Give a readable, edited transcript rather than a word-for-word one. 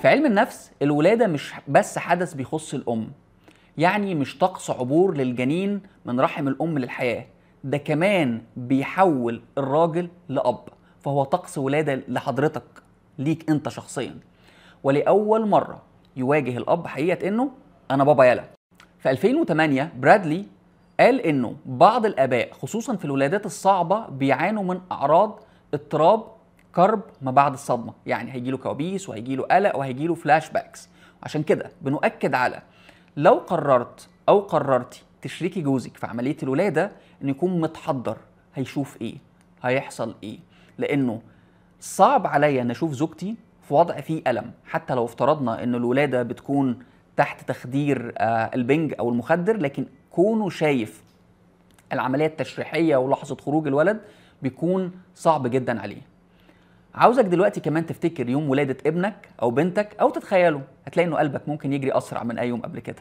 في علم النفس الولادة مش بس حدث بيخص الأم، يعني مش طقس عبور للجنين من رحم الأم للحياة، ده كمان بيحول الراجل لأب، فهو طقس ولادة لحضرتك، ليك أنت شخصيا. ولأول مرة يواجه الأب حقيقة إنه أنا بابا يلا. في 2008 برادلي قال إنه بعض الآباء خصوصا في الولادات الصعبة بيعانوا من أعراض اضطراب كرب ما بعد الصدمة، يعني هيجيله كوابيس وهيجيله قلق وهيجيله فلاش باكس. عشان كده بنؤكد على لو قررت أو قررتي تشركي جوزك في عملية الولادة إنه يكون متحضر هيشوف إيه، هيحصل إيه، لأنه صعب عليا ان اشوف زوجتي في وضع فيه الم، حتى لو افترضنا ان الولاده بتكون تحت تخدير البنج او المخدر، لكن كونه شايف العمليه التشريحيه ولحظه خروج الولد بيكون صعب جدا عليه. عاوزك دلوقتي كمان تفتكر يوم ولاده ابنك او بنتك او تتخيله، هتلاقي انه قلبك ممكن يجري اسرع من اي يوم قبل كده.